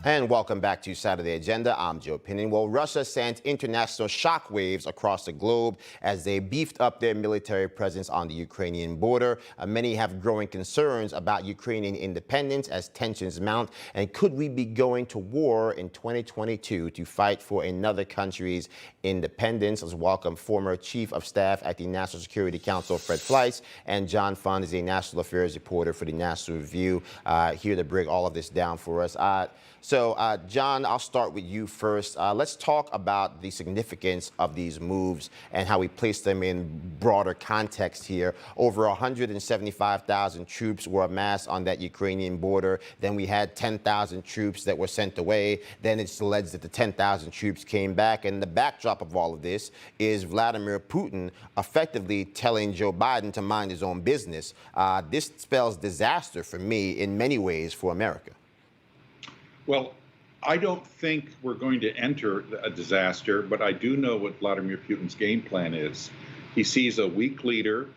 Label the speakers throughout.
Speaker 1: And welcome back to Saturday Agenda. I'm Joe Pinning. Well, Russia sent international shockwaves across the globe as they beefed up their military presence on the Ukrainian border. Many have growing concerns about Ukrainian independence as tensions mount. And could we be going to war in 2022 to fight for another country's independence? Let's welcome former Chief of Staff at the National Security Council, Fred Fleitz, and John Fund is a national affairs reporter for the National Review, here to break all of this down for us. So, John, I'll start with you first. Let's talk about the significance of these moves and how we place them in broader context here. Over 175,000 troops were amassed on that Ukrainian border. Then we had 10,000 troops that were sent away. Then it's alleged that the 10,000 troops came back. And the backdrop of all of this is Vladimir Putin effectively telling Joe Biden to mind his own business. This spells disaster for me in many ways for America.
Speaker 2: Well, I don't think we're going to enter a disaster, but I do know what Vladimir Putin's game plan is. He sees a weak leader.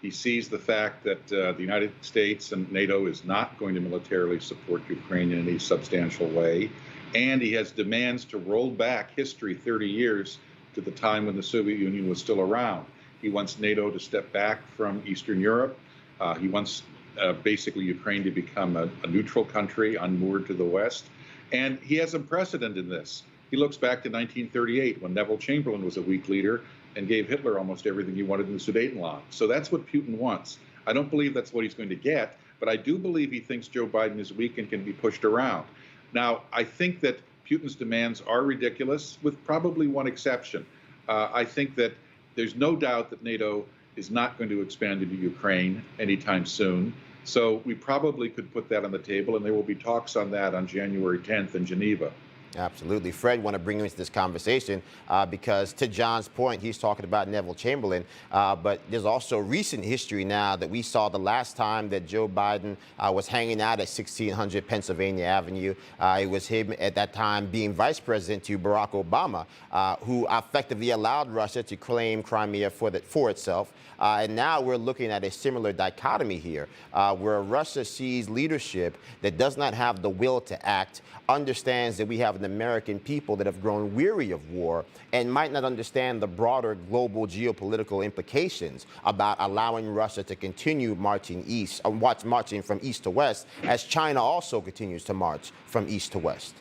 Speaker 2: He sees the fact that the United States and NATO is not going to militarily support Ukraine in any substantial way. And he has demands to roll back history 30 years to the time when the Soviet Union was still around. He wants NATO to step back from Eastern Europe. He wants basically Ukraine to become a neutral country, unmoored to the West. And he has some precedent in this. He looks back to 1938 when Neville Chamberlain was a weak leader and gave Hitler almost everything he wanted in the Sudetenland. So that's what Putin wants. I don't believe that's what he's going to get, but I do believe he thinks Joe Biden is weak and can be pushed around. Now, I think that Putin's demands are ridiculous, with probably one exception. I think that there's no doubt that NATO is not going to expand into Ukraine anytime soon. So we probably could put that on the table, and there will be talks on that on January 10th in Geneva.
Speaker 1: Absolutely. Fred, want to bring you into this conversation because to John's point, he's talking about Neville Chamberlain, but there's also recent history now that we saw the last time that Joe Biden was hanging out at 1600 Pennsylvania Avenue. It was him at that time being vice president to Barack Obama, who effectively allowed Russia to claim Crimea for itself. And now we're looking at a similar dichotomy here, where Russia sees leadership that does not have the will to act, understands that we have an American people that have grown weary of war and might not understand the broader global geopolitical implications about allowing Russia to continue marching east, marching from east to west, as China also continues to march from east to west.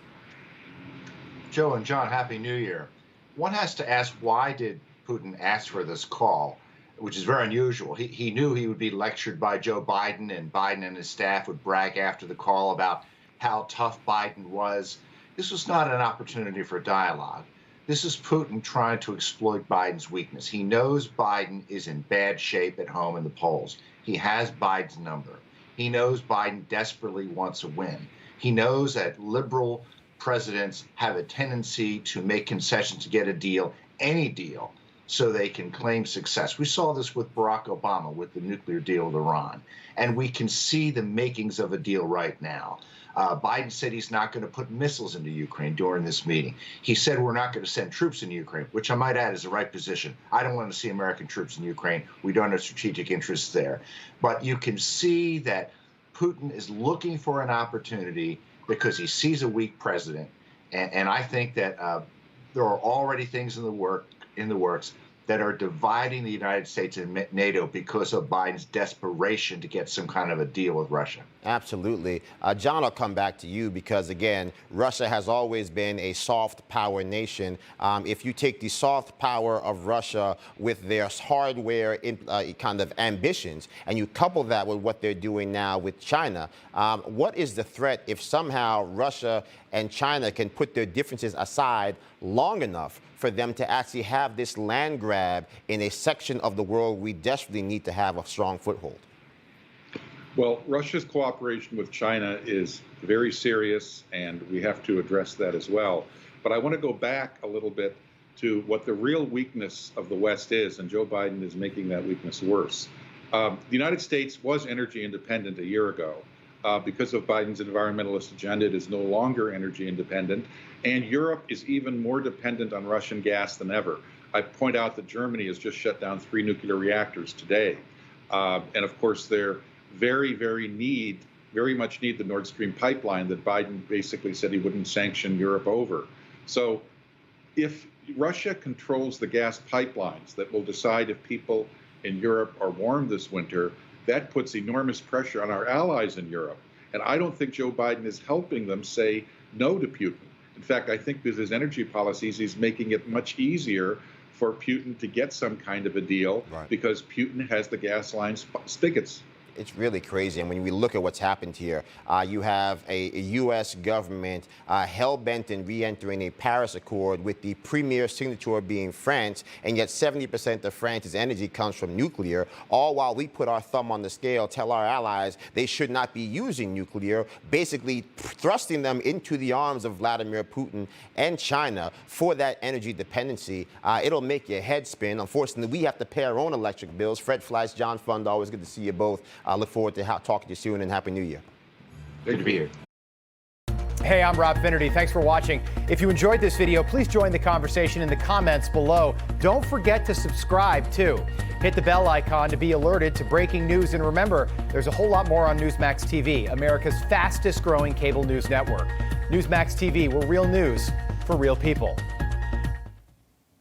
Speaker 3: Joe and John, Happy New Year. One has to ask, why did Putin ask for this call, which is very unusual? He knew he would be lectured by Joe Biden, and Biden and his staff would brag after the call about how tough Biden was. This was not an opportunity for dialogue. This is Putin trying to exploit Biden's weakness. He knows Biden is in bad shape at home in the polls. He has Biden's number. He knows Biden desperately wants a win. He knows that liberal presidents have a tendency to make concessions to get a deal, any deal, so they can claim success. We saw this with Barack Obama with the nuclear deal with Iran, and we can see the makings of a deal right now. Biden said he's not going to put missiles into Ukraine during this meeting. He said we're not going to send troops into Ukraine, which I might add is the right position. I don't want to see American troops in Ukraine. We don't have strategic interests there. But you can see that Putin is looking for an opportunity because he sees a weak president. And I think that there are already things in the works that are dividing the United States and NATO because of Biden's desperation to get some kind of a deal with Russia.
Speaker 1: Absolutely. John, I'll come back to you because, again, Russia has always been a soft power nation. If you take the soft power of Russia with their hardware kind of ambitions and you couple that with what they're doing now with China, what is the threat if somehow Russia and China can put their differences aside long enough for them to actually have this land grab in a section of the world we desperately need to have a strong foothold?
Speaker 2: Well, Russia's cooperation with China is very serious, and we have to address that as well. But I want to go back a little bit to what the real weakness of the West is, and Joe Biden is making that weakness worse. The United States was energy independent a year ago. Because of Biden's environmentalist agenda, it is no longer energy independent, and Europe is even more dependent on Russian gas than ever. I point out that Germany has just shut down 3 nuclear reactors today. And of course, they're very, very very much need the Nord Stream pipeline that Biden basically said he wouldn't sanction Europe over. So if Russia controls the gas pipelines that will decide if people in Europe are warm this winter, that puts enormous pressure on our allies in Europe. And I don't think Joe Biden is helping them say no to Putin. In fact, I think with his energy policies, he's making it much easier for Putin to get some kind of a deal, because Putin has the gas line spigots.
Speaker 1: It's really crazy. And when we look at what's happened here, you have a U.S. government hell-bent in re-entering a Paris Accord with the premier signature being France, and yet 70% of France's energy comes from nuclear, all while we put our thumb on the scale, tell our allies they should not be using nuclear, basically thrusting them into the arms of Vladimir Putin and China for that energy dependency. It'll make your head spin. Unfortunately, we have to pay our own electric bills. Fred Fleitz, John Fund, always good to see you both. I look forward to talking to you soon, and Happy New Year.
Speaker 3: Good to be here.
Speaker 4: Hey, I'm Rob Finnerty. Thanks for watching. If you enjoyed this video, please join the conversation in the comments below. Don't forget to subscribe, too. Hit the bell icon to be alerted to breaking news. And remember, there's a whole lot more on Newsmax TV, America's fastest growing cable news network. Newsmax TV, we're real news for real people.